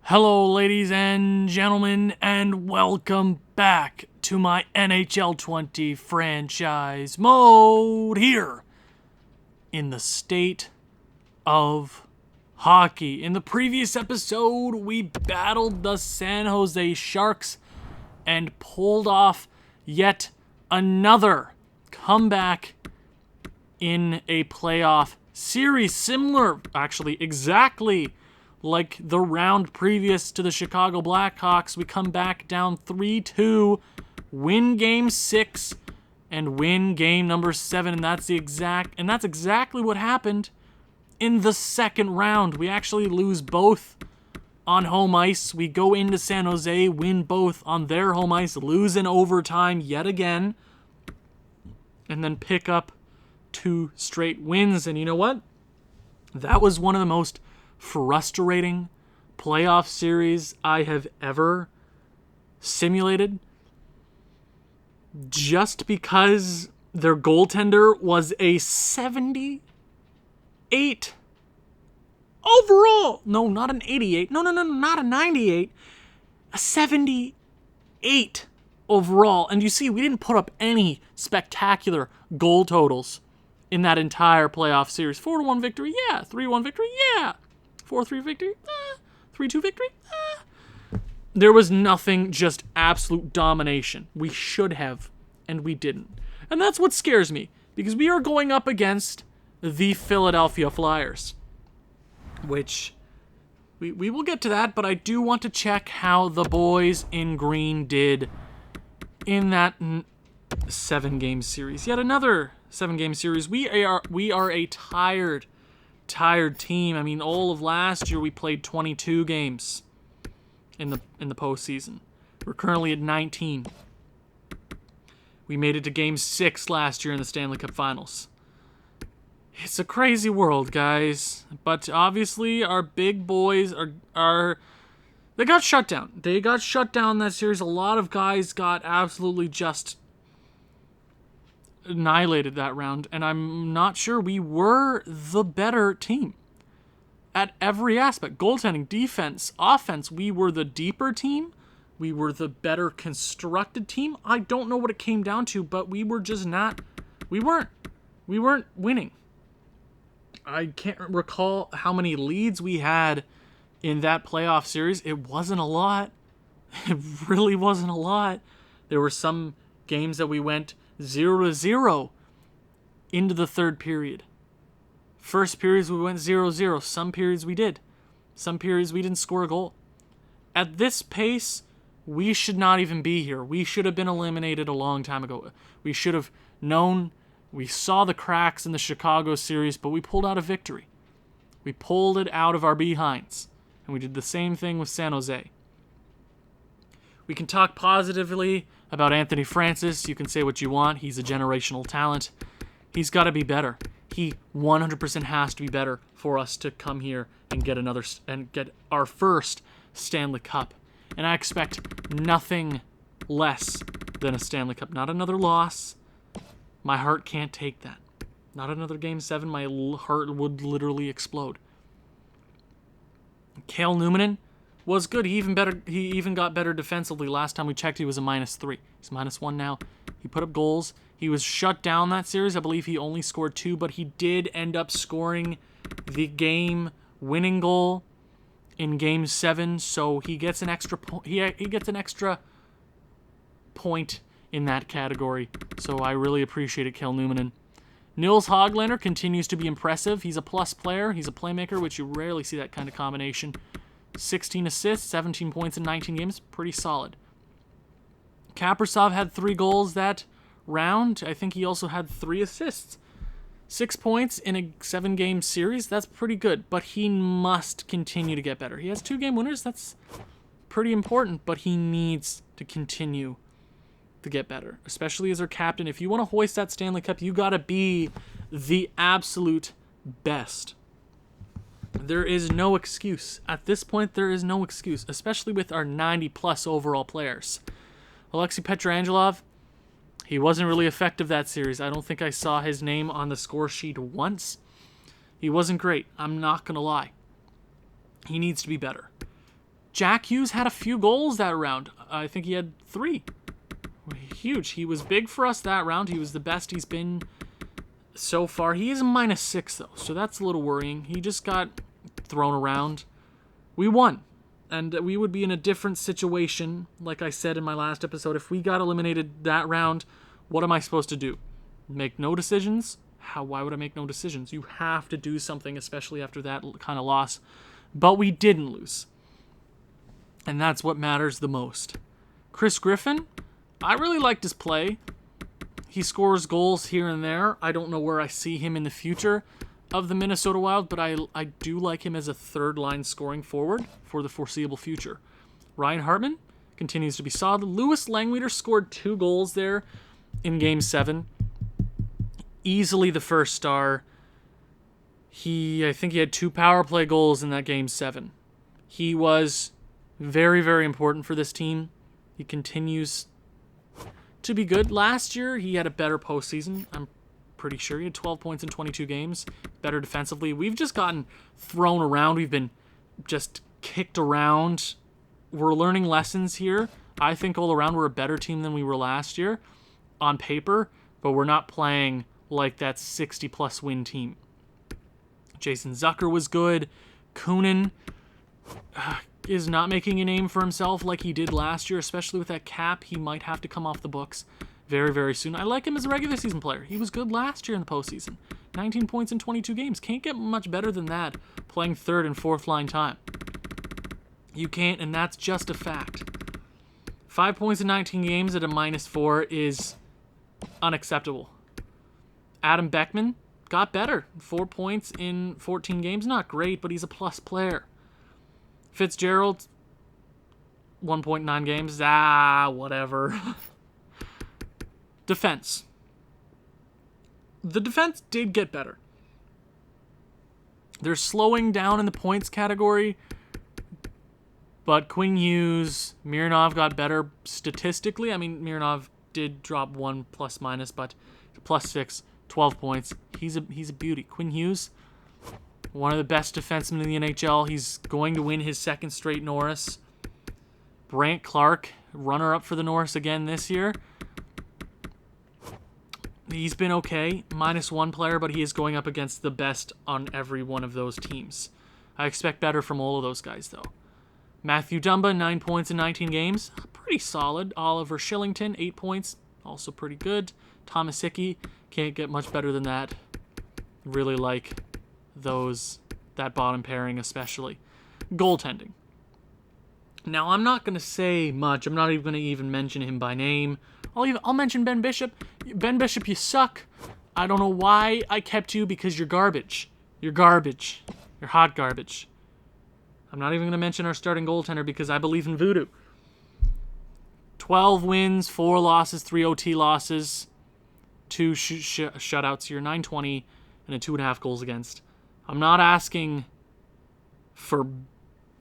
Hello, ladies and gentlemen, and welcome back to my NHL 20 franchise mode here in the state of hockey. In the previous episode, we battled the San Jose Sharks and pulled off yet another comeback in a playoff series, similar, actually, exactly like the round previous to the Chicago Blackhawks. We come back down 3-2, win game 6, and win game number 7, and that's exactly what happened in the second round. We actually lose both on home ice. We go into San Jose, win both on their home ice, lose in overtime yet again, and then pick up 2 straight wins. And you know what? That was one of the most frustrating playoff series I have ever simulated, just because their goaltender was a 78 overall. No, not an 88. No, not a 98. A 78 overall. And you see, we didn't put up any spectacular goal totals in that entire playoff series. 4-1 victory, yeah. 3-1 victory, yeah. 4-3 victory, 3-2 victory, There was nothing, just absolute domination. We should have, and we didn't. And that's what scares me, because we are going up against the Philadelphia Flyers, which we will get to that, but I do want to check how the boys in green did in that 7-game series. Yet another 7-game series. We are a tired team. I mean, all of last year we played 22 games in the postseason. We're currently at 19. We made it to game 6 last year in the Stanley Cup Finals. It's a crazy world, guys. But obviously our big boys are they got shut down. They got shut down that series. A lot of guys got absolutely just annihilated that round, and I'm not sure we were the better team at every aspect. Goaltending, defense, offense, we were the deeper team. We were the better constructed team. I don't know what it came down to, but we were just not, we weren't winning. I can't recall how many leads we had in that playoff series. It wasn't a lot. It really wasn't a lot. There were some games that we went 0-0 into the third period. First periods we went 0-0. Some periods we did. Some periods we didn't score a goal. At this pace, we should not even be here. We should have been eliminated a long time ago. We should have known. We saw the cracks in the Chicago series, but we pulled out a victory. We pulled it out of our behinds. And we did the same thing with San Jose. We can talk positively about Anthony Francis. You can say what you want. He's a generational talent. He's got to be better. He 100% has to be better for us to come here and get our first Stanley Cup. And I expect nothing less than a Stanley Cup. Not another loss. My heart can't take that. Not another Game 7. My heart would literally explode. Cale Newman was good. He even got better defensively. Last time we checked, he was a -3. He's -1 now. He put up goals. He was shut down that series. I believe he only scored 2, but he did end up scoring the game-winning goal in Game 7. So he gets an extra he gets an extra point in that category. So I really appreciate it, Cale Newman. Nils Hoglander continues to be impressive. He's a plus player. He's a playmaker, which you rarely see that kind of combination. 16 assists, 17 points in 19 games. Pretty solid. Kaprizov had 3 goals that round. I think he also had 3 assists. 6 points in a 7-game series. That's pretty good, but he must continue to get better. He has 2 game winners. That's pretty important, but he needs to continue to get better, especially as our captain. If you want to hoist that Stanley Cup, you got to be the absolute best. There is no excuse. At this point, there is no excuse, especially with our 90-plus overall players. Alexei Pietrangelo, he wasn't really effective that series. I don't think I saw his name on the score sheet once. He wasn't great. I'm not going to lie. He needs to be better. Jack Hughes had a few goals that round. I think he had 3. Huge. He was big for us that round. He was the best he's been so far. He is a -6, though, so that's a little worrying. He just got thrown around. We won, and we would be in a different situation, like I said in my last episode. If we got eliminated that round, what am I supposed to do? Make no decisions? Why would I make no decisions? You have to do something, especially after that kind of loss. But we didn't lose, and that's what matters the most. Chris Griffin, I really liked his play. He scores goals here and there. I don't know where I see him in the future of the Minnesota Wild, but I do like him as a third-line scoring forward for the foreseeable future. Ryan Hartman continues to be solid. Louis Langleiter scored 2 goals there in Game 7. Easily the first star. I think he had 2 power play goals in that Game 7. He was very, very important for this team. He continues to be good. Last year, he had a better postseason. I'm pretty sure he had 12 points in 22 games. Better defensively. We've just gotten thrown around. We've been just kicked around. We're learning lessons here. I think all around we're a better team than we were last year on paper, but we're not playing like that 60-plus win team. Jason Zucker was good. Kunin is not making a name for himself like he did last year, especially with that cap. He might have to come off the books very, very soon. I like him as a regular season player. He was good last year in the postseason. 19 points in 22 games. Can't get much better than that playing third and fourth line time. You can't, and that's just a fact. 5 points in 19 games at a -4 is unacceptable. Adam Beckman got better. 4 points in 14 games. Not great, but he's a plus player. Fitzgerald, 1.9 games. Whatever. Defense. The defense did get better. They're slowing down in the points category, but Quinn Hughes, Mironov got better statistically. I mean, Mironov did drop 1 plus-minus, but +6, 12 points. He's a beauty. Quinn Hughes, one of the best defensemen in the NHL. He's going to win his 2nd straight Norris. Brant Clark, runner-up for the Norris again this year. He's been okay. -1 player, but he is going up against the best on every one of those teams. I expect better from all of those guys, though. Matthew Dumba, 9 points in 19 games. Pretty solid. Oliver Shillington, 8 points. Also pretty good. Thomas Hickey, can't get much better than that. Really like that bottom pairing especially. Goaltending. Now, I'm not going to say much. I'm not even going to even mention him by name. I'll mention Ben Bishop. Ben Bishop, you suck. I don't know why I kept you, because you're garbage. You're garbage. You're hot garbage. I'm not even going to mention our starting goaltender because I believe in voodoo. 12 wins, 4 losses, 3 OT losses, 2 shutouts here, 920, and a 2.5 goals against. I'm not asking for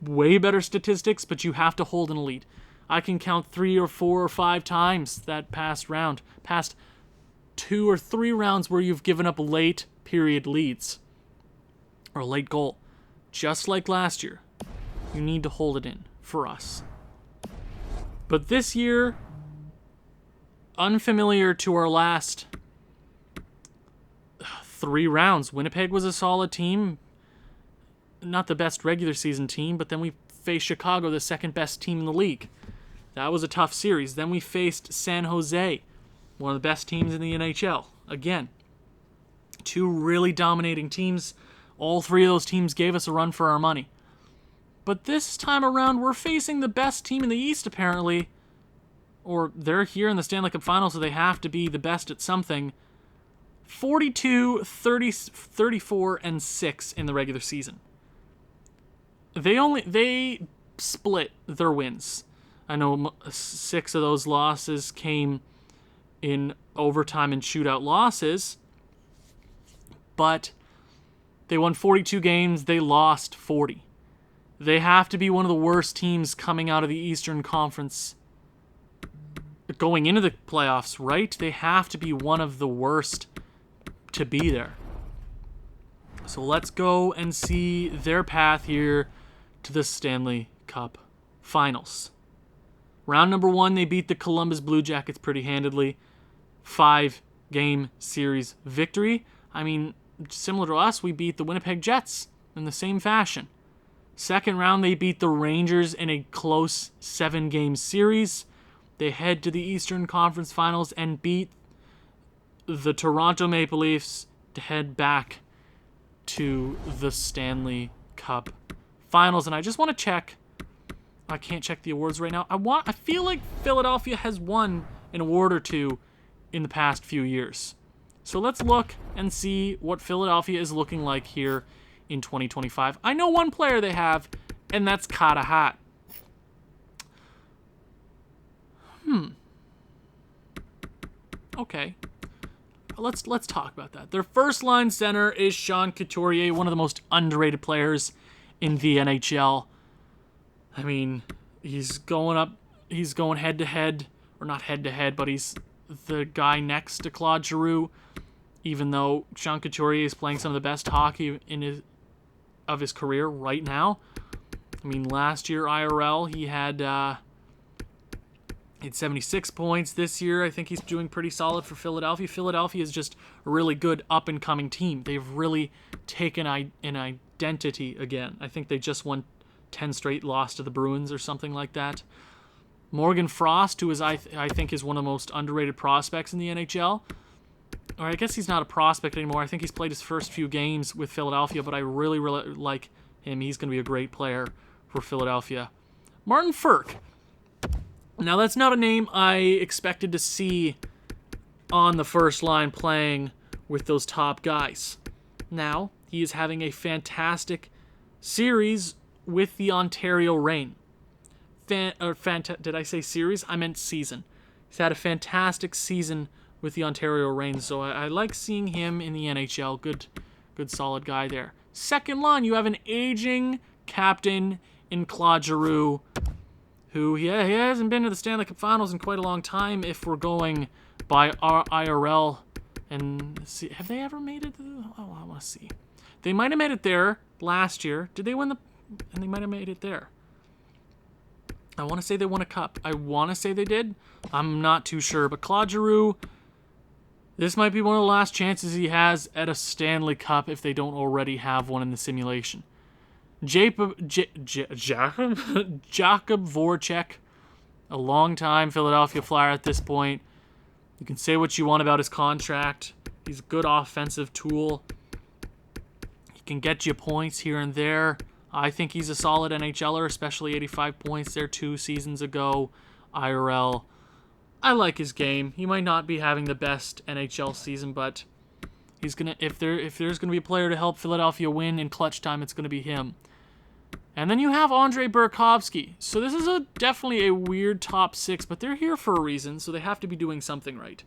way better statistics, but you have to hold an elite. I can count 3 or 4 or 5 times that past 2 or 3 rounds where you've given up late period leads or a late goal. Just like last year, you need to hold it in for us. But this year, unfamiliar to our last 3 rounds, Winnipeg was a solid team. Not the best regular season team, but then we faced Chicago, the 2nd best team in the league. That was a tough series. Then we faced San Jose, one of the best teams in the NHL. Again, 2 really dominating teams. All 3 of those teams gave us a run for our money. But this time around, we're facing the best team in the East, apparently. Or they're here in the Stanley Cup Finals, so they have to be the best at something. 42, 30, 34, and 6 in the regular season. They split their wins. I know 6 of those losses came in overtime and shootout losses, but they won 42 games, they lost 40. They have to be one of the worst teams coming out of the Eastern Conference going into the playoffs, right? They have to be one of the worst to be there. So let's go and see their path here to the Stanley Cup Finals. Round number 1, they beat the Columbus Blue Jackets pretty handedly. 5-game series victory. I mean, similar to us, we beat the Winnipeg Jets in the same fashion. Second round, they beat the Rangers in a close 7-game series. They head to the Eastern Conference Finals and beat the Toronto Maple Leafs to head back to the Stanley Cup Finals. And I just want to check. I can't check the awards right now. I feel like Philadelphia has won an award or two in the past few years. So let's look and see what Philadelphia is looking like here in 2025. I know one player they have, and that's Carter Hart. Okay. Let's talk about that. Their first line center is Sean Couturier, one of the most underrated players in the NHL. I mean, he's going head to head, or not head to head, but he's the guy next to Claude Giroux. Even though Sean Couturier is playing some of the best hockey of his career right now. I mean, last year IRL he had 76 points. This year I think he's doing pretty solid for Philadelphia. Philadelphia is just a really good up-and-coming team. They've really taken an identity again. I think they just won 10 straight, lost to the Bruins or something like that. Morgan Frost, who is I think is one of the most underrated prospects in the NHL. Or I guess he's not a prospect anymore. I think he's played his first few games with Philadelphia, but I really, really like him. He's going to be a great player for Philadelphia. Martin Frk. Now, that's not a name I expected to see on the first line playing with those top guys. Now, he is having a fantastic series with the Ontario Reign. Did I say series? I meant season. He's had a fantastic season with the Ontario Reign, so I like seeing him in the NHL. Good solid guy there. Second line, you have an aging captain in Claude Giroux, who he hasn't been to the Stanley Cup Finals in quite a long time. If we're going by our IRL, and see, have they ever made it? Oh, I want to see. They might have made it there last year. Did they win the? And they might have made it there. I want to say they won a cup. I want to say they did. I'm not too sure, but Claude Giroux. This might be one of the last chances he has at a Stanley Cup if they don't already have one in the simulation. Jacob Voracek, a long-time Philadelphia Flyer at this point. You can say what you want about his contract. He's a good offensive tool. He can get you points here and there. I think he's a solid NHLer, especially 85 points there 2 seasons ago. IRL. I like his game. He might not be having the best NHL season, but he's gonna. If there's gonna be a player to help Philadelphia win in clutch time, it's gonna be him. And then you have Andrei Burakovsky. So this is definitely a weird top 6, but they're here for a reason, so they have to be doing something right.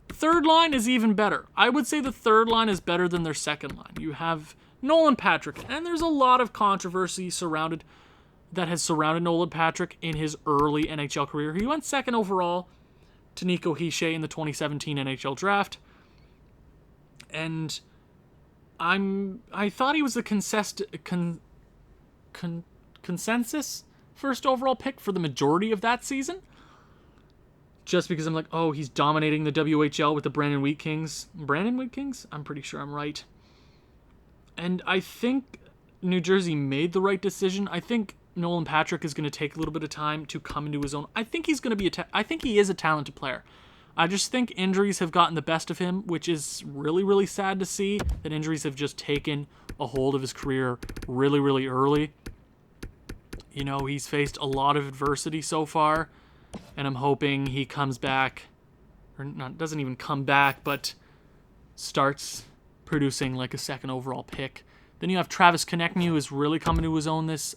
Third line is even better. I would say the third line is better than their second line. You have Nolan Patrick, and there's a lot of controversy that has surrounded Nolan Patrick in his early NHL career. He went second overall to Nico Hischier in the 2017 NHL draft. And I thought he was the consensus first overall pick for the majority of that season. Just because I'm like, oh, he's dominating the WHL with the Brandon Wheat Kings. Brandon Wheat Kings? I'm pretty sure I'm right. And I think New Jersey made the right decision. I think Nolan Patrick is going to take a little bit of time to come into his own. I think he's going to be I think he is a talented player. I just think injuries have gotten the best of him, which is really, really sad to see, that injuries have just taken a hold of his career really, really early. You know, he's faced a lot of adversity so far, and I'm hoping he comes back, or not, doesn't even come back, but starts producing like a second overall pick. Then you have Travis Konechny, who is really coming to his own this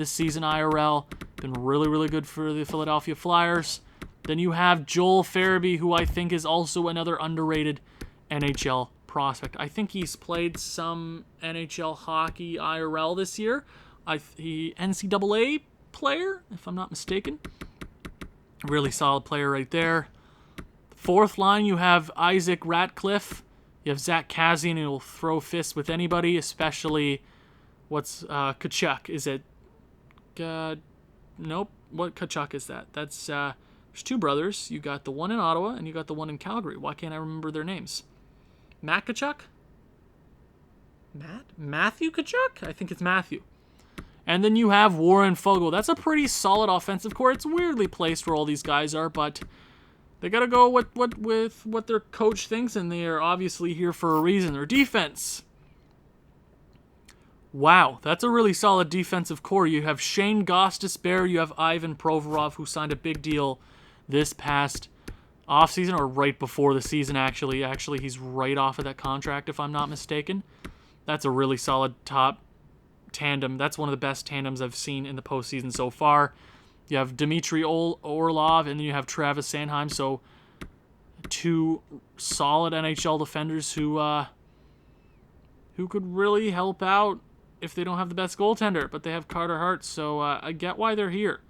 season IRL. Been really, really good for the Philadelphia Flyers. Then you have Joel Farabee, who I think is also another underrated NHL prospect. I think he's played some NHL hockey IRL this year. He NCAA player, if I'm not mistaken. Really solid player right there. Fourth line, you have Isaac Ratcliffe. You have Zach Kassian, who will throw fists with anybody, especially Kachuk. Is it Nope. What Kachuk is that? That's there's two brothers. You got the one in Ottawa and you got the one in Calgary. Why can't I remember their names? Matt Kachuk? Matthew Kachuk? I think it's Matthew. And then you have Warren Fogle. That's a pretty solid offensive core. It's weirdly placed where all these guys are, but they got to go with what their coach thinks, and they are obviously here for a reason. Their defense. Wow, that's a really solid defensive core. You have Shane Gostisbehere, you have Ivan Provorov, who signed a big deal this past offseason, or right before the season, actually. Actually, he's right off of that contract, if I'm not mistaken. That's a really solid top tandem. That's one of the best tandems I've seen in the postseason so far. You have Dmitry Orlov, and then you have Travis Sanheim. So two solid NHL defenders who could really help out if they don't have the best goaltender. But they have Carter Hart, so I get why they're here.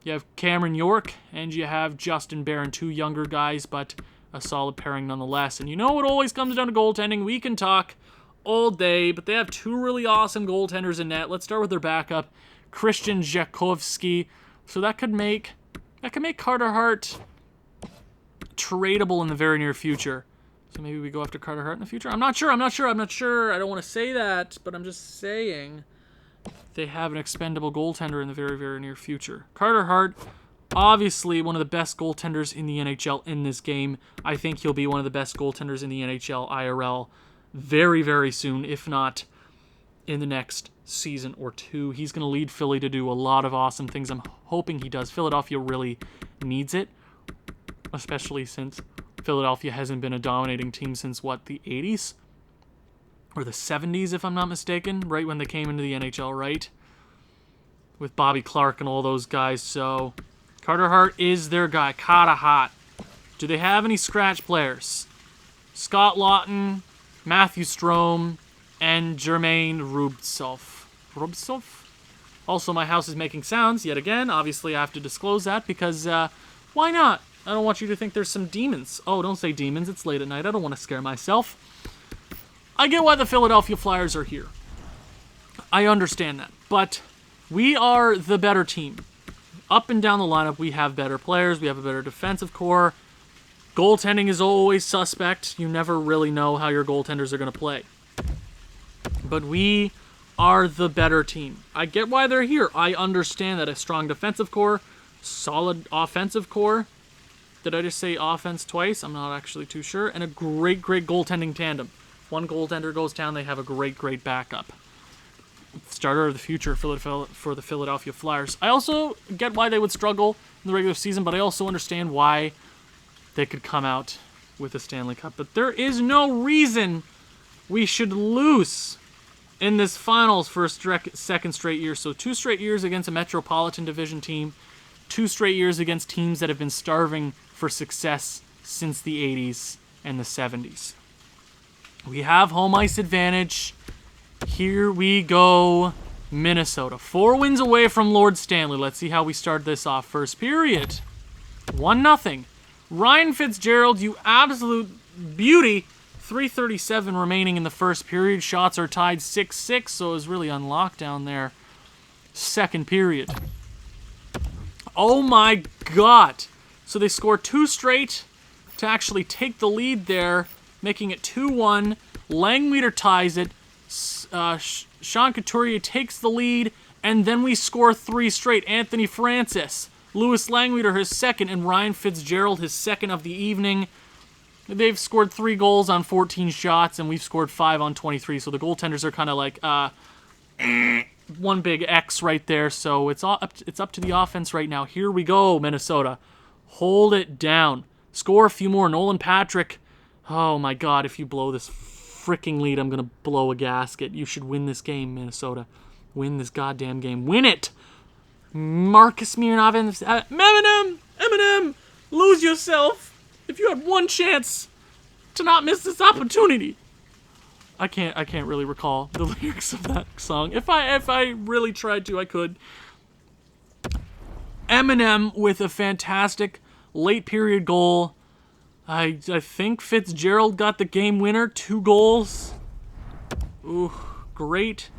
You have Cameron York, and you have Justin Barron, two younger guys, but a solid pairing nonetheless. And you know it always comes down to goaltending. We can talk all day, but they have two really awesome goaltenders in net. Let's start with their backup, Christian Jakovsky. So that could make Carter Hart tradable in the very near future. So maybe we go after Carter Hart in the future. I'm not sure. I don't want to say that, but I'm just saying they have an expendable goaltender in the very, very near future. Carter Hart, obviously one of the best goaltenders in the NHL in this game. I think he'll be one of the best goaltenders in the NHL IRL very, very soon, if not in the next season or two. He's going to lead Philly to do a lot of awesome things. I'm hoping he does. Philadelphia really needs it, especially since Philadelphia hasn't been a dominating team since, the 80s? Or the 70s, if I'm not mistaken, right when they came into the NHL, right? With Bobby Clark and all those guys. So Carter Hart is their guy. Carter Hart. Do they have any scratch players? Scott Lawton, Matthew Strome, and Jermaine Rubtsov. Also, my house is making sounds yet again. Obviously, I have to disclose that because why not? I don't want you to think there's some demons. Oh, don't say demons. It's late at night. I don't want to scare myself. I get why the Philadelphia Flyers are here. I understand that. But we are the better team. Up and down the lineup, we have better players. We have a better defensive core. Goaltending is always suspect. You never really know how your goaltenders are going to play. But we are the better team. I get why they're here. I understand that a strong defensive core, solid offensive core. Did I just say offense twice? I'm not actually too sure. And a great, great goaltending tandem. If one goaltender goes down, they have a great, great backup. Starter of the future for the Philadelphia Flyers. I also get why they would struggle in the regular season, but I also understand why they could come out with a Stanley Cup. But there is no reason we should lose in this finals for a second straight year. So 2 straight years against a Metropolitan Division team, 2 straight years against teams that have been starving for success since the 80s and the 70s. We have home ice advantage. Here we go, Minnesota. 4 wins away from Lord Stanley. Let's see how we start this off. First period, 1-0. Ryan Fitzgerald, you absolute beauty. 3:37 remaining in the first period. Shots are tied 6-6, so it was really on lockdown there. Second period. Oh my God. So they score 2 straight to actually take the lead there, making it 2-1. Langmeter ties it. Sean Couturier takes the lead, and then we score 3 straight. Anthony Francis, Louis Langmeter his second, and Ryan Fitzgerald his second of the evening. They've scored 3 goals on 14 shots, and we've scored 5 on 23. So the goaltenders are kind of like one big X right there. So it's up to the offense right now. Here we go, Minnesota. Hold it down. Score a few more. Nolan Patrick. Oh my God, if you blow this freaking lead, I'm going to blow a gasket. You should win this game, Minnesota. Win this goddamn game. Win it! Marcus Smirnov and Eminem, lose yourself if you had one chance to not miss this opportunity. I can't really recall the lyrics of that song. If I really tried to, I could. Eminem with a fantastic late period goal. I think Fitzgerald got the game winner. 2 goals. Ooh, great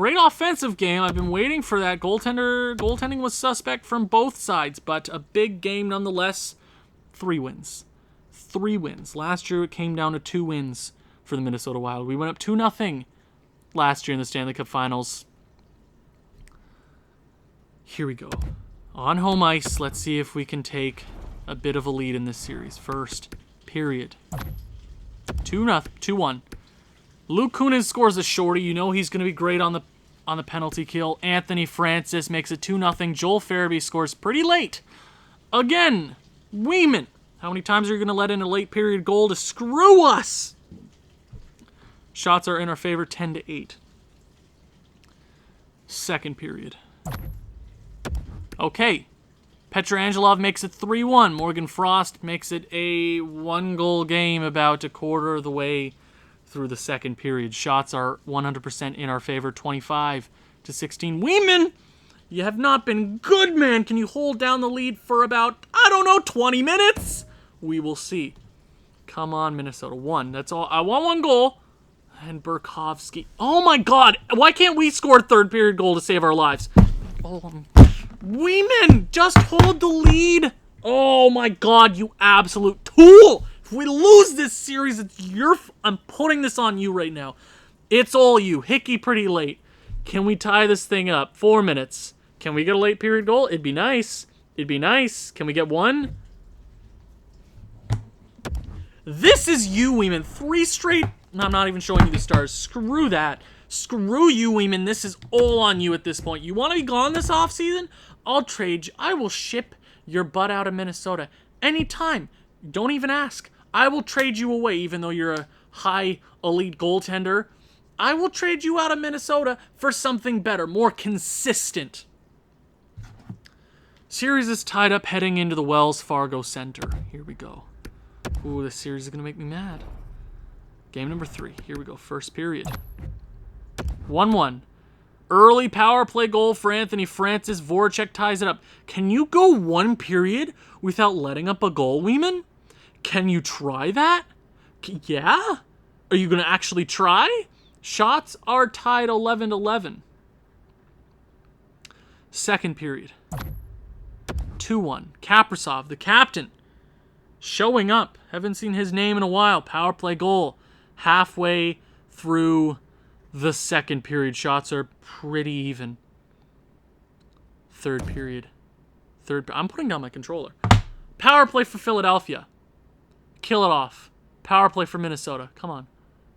Great offensive game. I've been waiting for that. Goaltending was suspect from both sides, but a big game nonetheless. 3 wins. 3 wins. Last year it came down to 2 wins for the Minnesota Wild. We went up 2-0 last year in the Stanley Cup Finals. Here we go. On home ice, let's see if we can take a bit of a lead in this series. First period. 2-1. Luke Kunin scores a shorty. You know he's going to be great on the penalty kill. Anthony Francis makes it 2-0. Joel Farabee scores pretty late. Again, Weeman. How many times are you going to let in a late period goal to screw us? Shots are in our favor, 10-8. Second period. Okay. Petrangelov makes it 3-1. Morgan Frost makes it a 1-goal game about a quarter of the way through the second period. Shots are 100% in our favor, 25-16. Weeman, you have not been good, man. Can you hold down the lead for about, 20 minutes? We will see. Come on, Minnesota. 1. That's all. I want 1 goal. And Burakovsky. Oh, my God. Why can't we score a third period goal to save our lives? Oh, Weeman, just hold the lead. Oh, my God, you absolute tool. If we lose this series, it's your... I'm putting this on you right now. It's all you. Hickey pretty late. Can we tie this thing up? 4 minutes. Can we get a late period goal? It'd be nice. It'd be nice. Can we get 1? This is you, Weeman. 3 straight... I'm not even showing you the stars. Screw that. Screw you, Weeman. This is all on you at this point. You want to be gone this offseason? I'll trade you. I will ship your butt out of Minnesota anytime. Don't even ask. I will trade you away, even though you're a high elite goaltender. I will trade you out of Minnesota for something better, more consistent. Series is tied up heading into the Wells Fargo Center. Here we go. Ooh, this series is going to make me mad. Game number 3. Here we go. First period. 1-1. Early power play goal for Anthony Francis. Voracek ties it up. Can you go 1 period without letting up a goal, Weeman? Can you try that? Yeah? Are you going to actually try? Shots are tied 11-11. Second period. 2-1. Kaprizov, the captain, showing up. Haven't seen his name in a while. Power play goal. Halfway through the second period. Shots are pretty even. Third period. I'm putting down my controller. Power play for Philadelphia. Kill it off. Power play for Minnesota. Come on.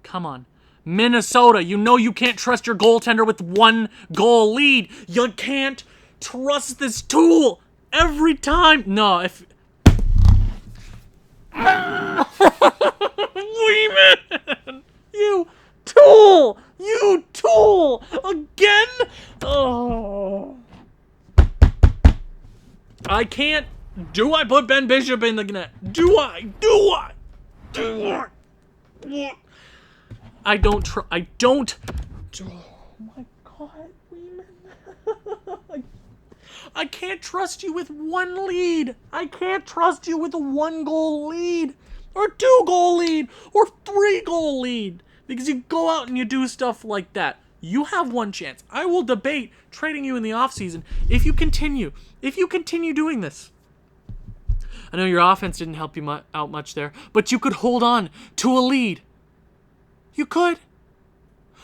Come on. Minnesota, you know you can't trust your goaltender with 1 goal lead. You can't trust this tool every time. No, if... Weeman! You tool! You tool! Again? Oh. I can't... Do I put Ben Bishop in the net? Do I? I don't try. I don't. Oh my God, Weeman. I can't trust you with 1 lead. I can't trust you with a 1-goal lead, or 2-goal lead, or 3-goal lead, because you go out and you do stuff like that. You have 1 chance. I will debate trading you in the offseason if you continue doing this. I know your offense didn't help you out much there, but you could hold on to a lead. You could.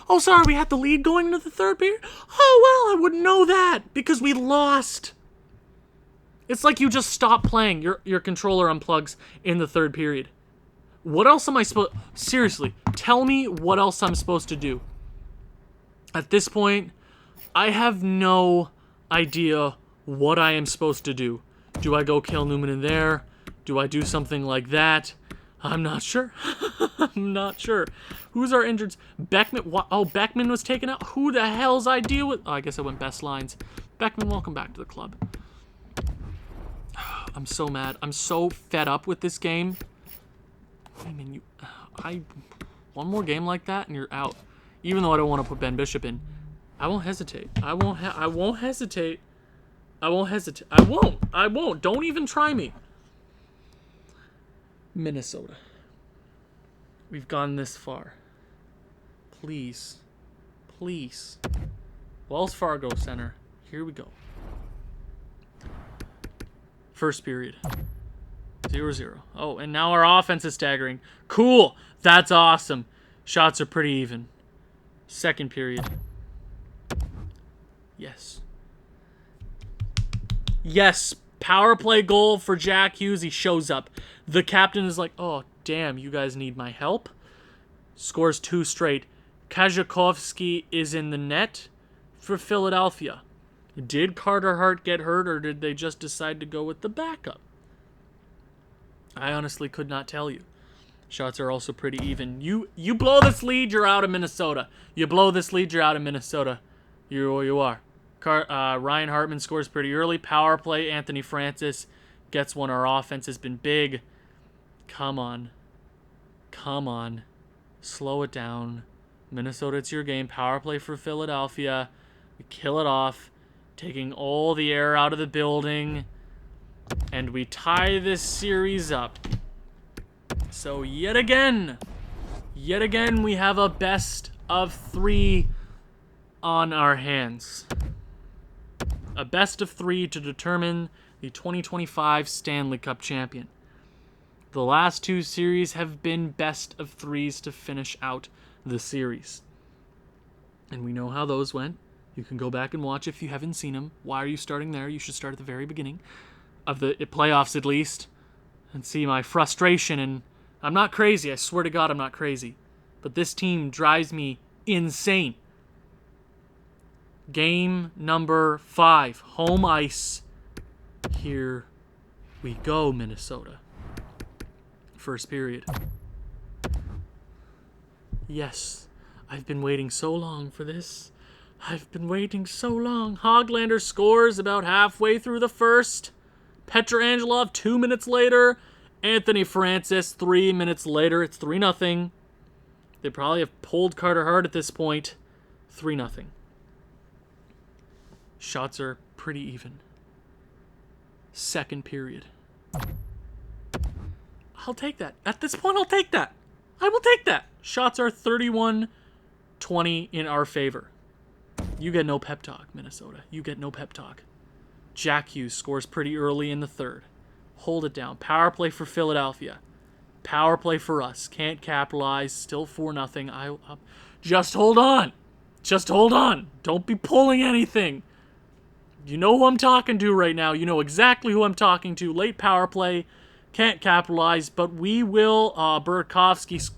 Oh, sorry, we had the lead going into the third period? Oh, well, I wouldn't know that because we lost. It's like you just stop playing. Your controller unplugs in the third period. What else am I supposed... Seriously, tell me what else I'm supposed to do. At this point, I have no idea what I am supposed to do. Do I go kill Newman in there? Do I do something like that? I'm not sure. I'm not sure. Who's our injured? Beckman. Oh, Beckman was taken out. Who the hell's I deal with? Oh, I guess I went best lines. Beckman, welcome back to the club. I'm so mad. I'm so fed up with this game. I mean, one more game like that and you're out. Even though I don't want to put Ben Bishop in, I won't hesitate. I won't hesitate. I won't. Don't even try me. Minnesota. We've gone this far. Please. Please. Wells Fargo Center. Here we go. First period. 0-0. Oh, and now our offense is staggering. Cool. That's awesome. Shots are pretty even. Second period. Yes. Yes. Power play goal for Jack Hughes. He shows up. The captain is like, oh, damn, you guys need my help. Scores 2 straight. Kajakovsky is in the net for Philadelphia. Did Carter Hart get hurt, or did they just decide to go with the backup? I honestly could not tell you. Shots are also pretty even. You blow this lead, you're out of Minnesota. You blow this lead, you're out of Minnesota. You are. Ryan Hartman scores pretty early. Power play, Anthony Francis gets one. Our offense has been big. Come on. Slow it down. Minnesota, it's your game. Power play for Philadelphia. We kill it off, taking all the air out of the building. And we tie this series up. So yet again, we have a best of 3 on our hands. A best of 3 to determine the 2025 Stanley Cup champion. The last 2 series have been best of 3s to finish out the series. And we know how those went. You can go back and watch if you haven't seen them. Why are you starting there? You should start at the very beginning of the playoffs at least and see my frustration. And I'm not crazy. I swear to God I'm not crazy. But this team drives me insane. Game number 5. Home ice. Here we go, Minnesota. First period. Yes, I've been waiting so long for this. I've been waiting so long. Hoglander scores about halfway through the first. Petrangelo 2 minutes later. Anthony Francis 3 minutes later. It's 3-0. They probably have pulled Carter Hart at this point. 3-0. Shots are pretty even. Second period. I'll take that. At this point, I'll take that. I will take that. Shots are 31-20 in our favor. You get no pep talk, Minnesota. You get no pep talk. Jack Hughes scores pretty early in the third. Hold it down. Power play for Philadelphia. Power play for us. Can't capitalize. Still 4-0. Just hold on. Just hold on. Don't be pulling anything. You know who I'm talking to right now. You know exactly who I'm talking to. Late power play. Can't capitalize. But we will. Burakovsky.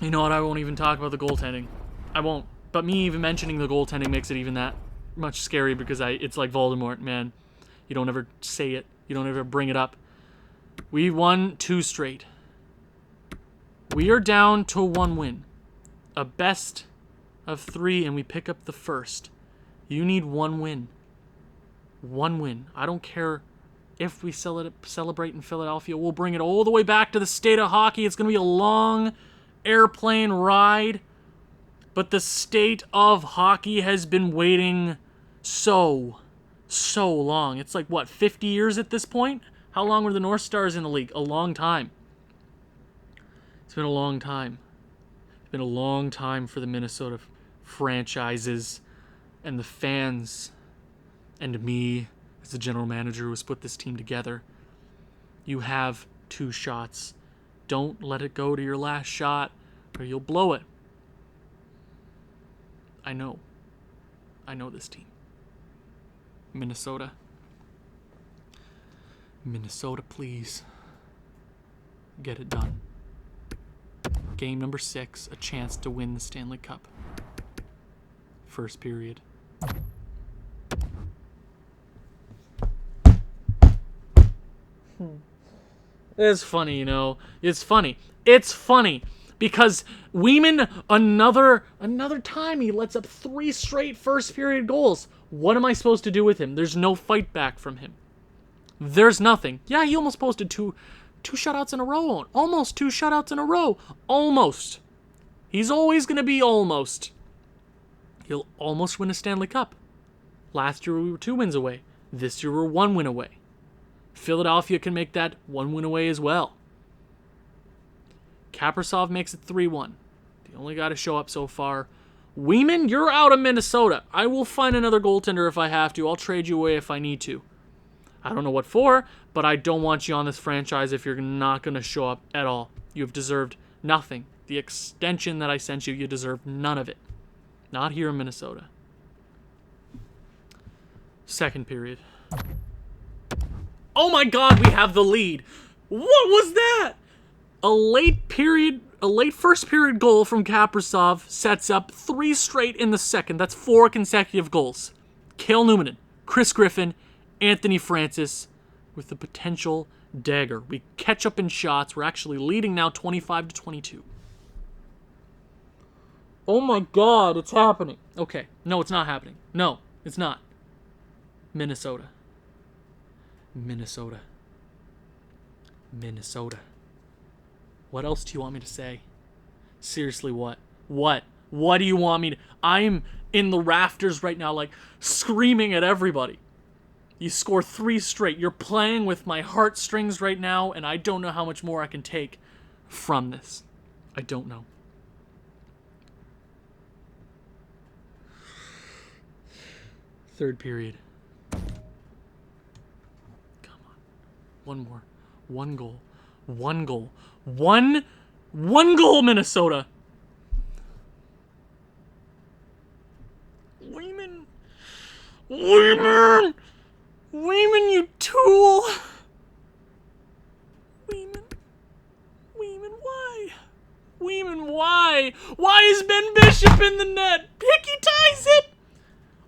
You know what? I won't even talk about the goaltending. I won't. But me even mentioning the goaltending makes it even that much scary because it's like Voldemort, man. You don't ever say it. You don't ever bring it up. We won 2 straight. We are down to 1 win. A best of 3, and we pick up the first. You need 1 win. 1 win. I don't care if we celebrate in Philadelphia. We'll bring it all the way back to the state of hockey. It's going to be a long airplane ride. But the state of hockey has been waiting so long. It's like, what, 50 years at this point? How long were the North Stars in the league? A long time. It's been a long time. It's been a long time for the Minnesota franchises and the fans and me as the general manager who has put this team together. You have 2 shots. Don't let it go to your last shot or you'll blow it. I know this team. Minnesota, please. Get it done. Game number 6, a chance to win the Stanley Cup. First period. It's funny, you know. It's funny. Because Weeman, another time, he lets up 3 straight first period goals. What am I supposed to do with him? There's no fight back from him. There's nothing. Yeah, he almost posted two shutouts in a row. Almost 2 shutouts in a row. Almost. He's always going to be almost. He'll almost win a Stanley Cup. Last year we were 2 wins away. This year we're 1 win away. Philadelphia can make that 1 win away as well. Kaprizov makes it 3-1. The only guy to show up so far. Weeman, you're out of Minnesota. I will find another goaltender if I have to. I'll trade you away if I need to. I don't know what for, but I don't want you on this franchise if you're not going to show up at all. You have deserved nothing. The extension that I sent you, you deserve none of it. Not here in Minnesota. Second period. Oh my God, we have the lead. What was that? A late first period goal from Kaprizov sets up 3 straight in the second. That's 4 consecutive goals. Cale Newman, Chris Griffin, Anthony Francis with the potential dagger. We catch up in shots. We're actually leading now 25-22. Oh my God, it's happening. Okay, no, it's not happening. No, it's not. Minnesota. What else do you want me to say? Seriously, what? What do you want me to... I'm in the rafters right now, like, screaming at everybody. You score 3 straight. You're playing with my heartstrings right now, and I don't know how much more I can take from this. I don't know. Third period. Come on. One more. One goal. One goal, Minnesota. Weeman, you tool. Why? Why is Ben Bishop in the net? Picky ties it.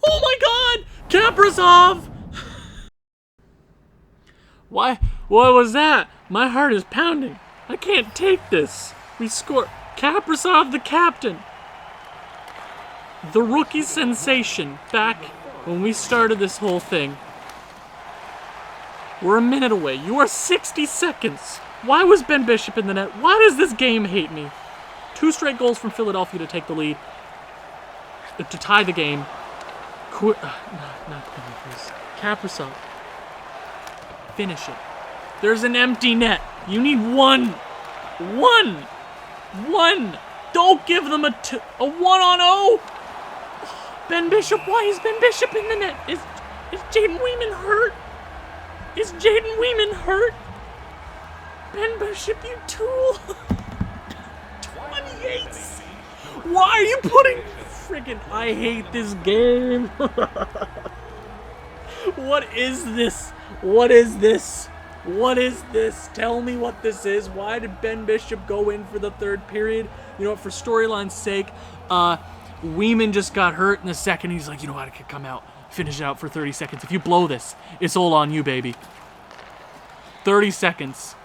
Oh my God, Kaprizov. Why? What was that? My heart is pounding. I can't take this. We scored. Kaprizov, the captain. The rookie sensation back when we started this whole thing. We're a minute away. You are 60 seconds. Why was Ben Bishop in the net? Why does this game hate me? 2 straight goals from Philadelphia to take the lead. To tie the game. Not Quinn, please. Kaprizov. Finish it. There's an empty net. You need one. Don't give them a 1-on-0. Ben Bishop, why is Ben Bishop in the net? Is Jaden Weeman hurt? Ben Bishop, you tool. 28. Why are you putting... Friggin', I hate this game. What is this? Tell me what this is. Why did Ben Bishop go in for the third period? You know what, for storyline's sake, Weeman just got hurt in the second. He's like, you know what, I could come out, finish it out for 30 seconds. If you blow this, it's all on you, baby. 30 seconds.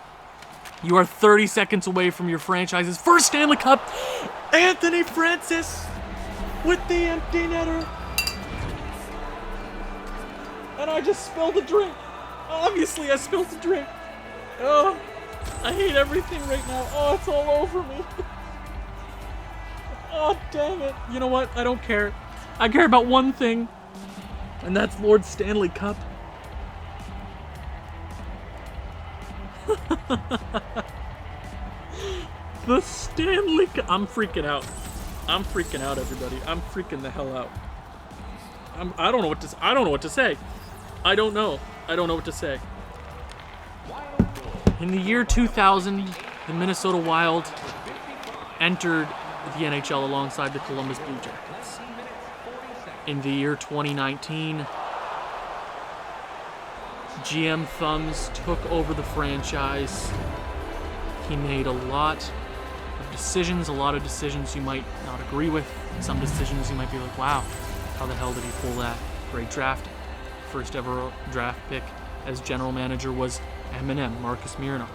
You are 30 seconds away from your franchise's first Stanley Cup. Anthony Francis with the empty netter. And I just spilled a drink. Obviously, I spilled a drink. Oh, I hate everything right now. Oh, it's all over me. Oh, dang it. You know what? I don't care. I care about one thing, and that's Lord Stanley Cup. The Stanley Cup. I'm freaking out. Everybody. I'm freaking the hell out. I don't know what to say. I don't know what to say. In the year 2000, the Minnesota Wild entered the NHL alongside the Columbus Blue Jackets. In the year 2019, GM Thumbs took over the franchise. He made a lot of decisions you might not agree with. Some decisions you might be like, wow, how the hell did he pull that? Great drafting. First ever draft pick as general manager was M&M, Marcus Mironov.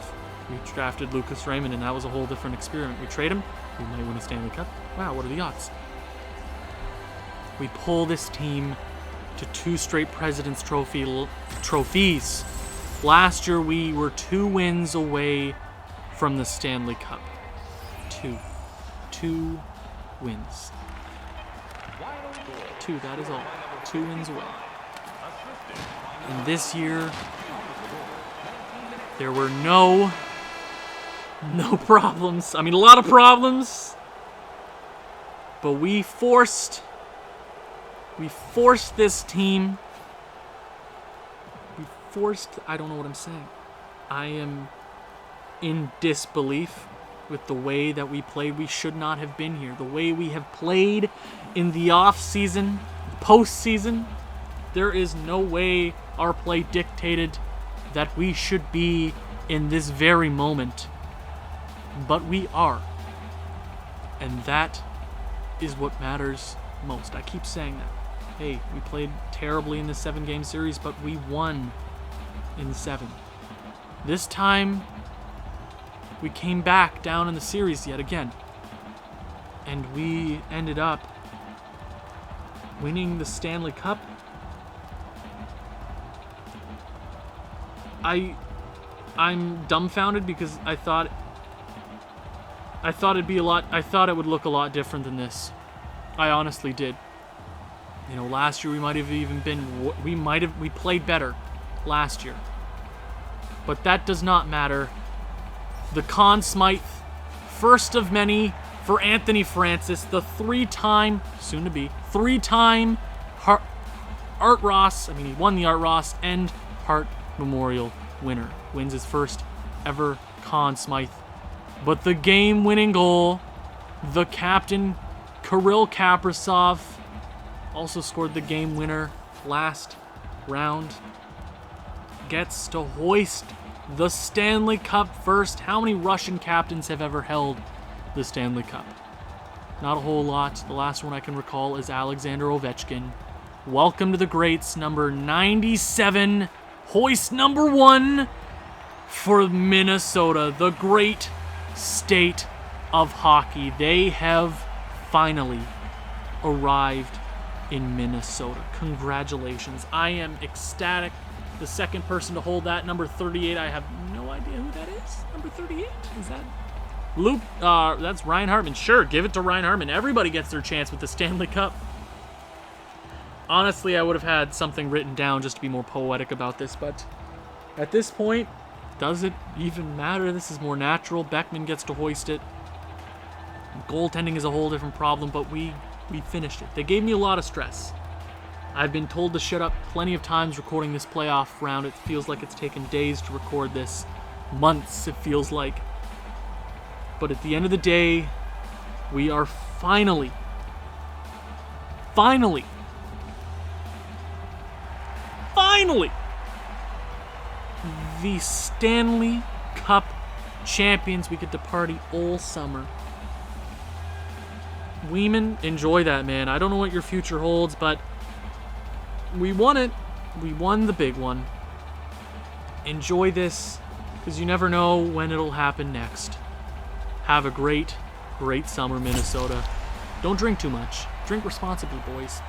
We drafted Lucas Raymond, and that was a whole different experiment. We trade him, we might win a Stanley Cup. Wow, what are the odds? We pull this team to 2 straight President's trophies. Last year, we were 2 wins away from the Stanley Cup. 2 wins. 2, that is all. 2 wins away. And this year, there were no problems. I mean, a lot of problems. But we forced this team. I don't know what I'm saying. I am in disbelief with the way that we played. We should not have been here. The way we have played in the off-season, postseason, there is no way our play dictated that we should be in this very moment. But we are. And that is what matters most. I keep saying that. Hey, we played terribly in the 7-game series, but we won in 7. This time, we came back down in the series yet again. And we ended up winning the Stanley Cup. I'm dumbfounded because I thought it would look a lot different than this. I honestly did. You know, last year we played better last year. But that does not matter. The Conn Smythe, first of many for Anthony Francis, the three-time Art Ross, he won the Art Ross and Hart Memorial winner. Wins his first ever Conn Smythe. But the game-winning goal, the captain, Kirill Kaprizov, also scored the game winner last round, gets to hoist the Stanley Cup first. How many Russian captains have ever held the Stanley Cup? Not a whole lot. The last one I can recall is Alexander Ovechkin. Welcome to the greats, number 97, hoist number 1 for Minnesota, the great state of hockey. They have finally arrived in Minnesota. Congratulations. I am ecstatic. The second person to hold that, number 38, I have no idea who that is. Number 38? Is that Luke? That's Ryan Hartman. Sure, give it to Ryan Hartman. Everybody gets their chance with the Stanley Cup. Honestly, I would have had something written down just to be more poetic about this, but at this point, does it even matter? This is more natural. Beckman gets to hoist it. Goaltending is a whole different problem, but we finished it. They gave me a lot of stress. I've been told to shut up plenty of times recording this playoff round. It feels like it's taken days to record this. Months, it feels like. But at the end of the day, we are finally the Stanley Cup champions. We get to party all summer. Weeman, enjoy that, man. I don't know what your future holds, but we won it. We won the big one. Enjoy this, because you never know when it'll happen next. Have a great, great summer, Minnesota. Don't drink too much. Drink responsibly, boys.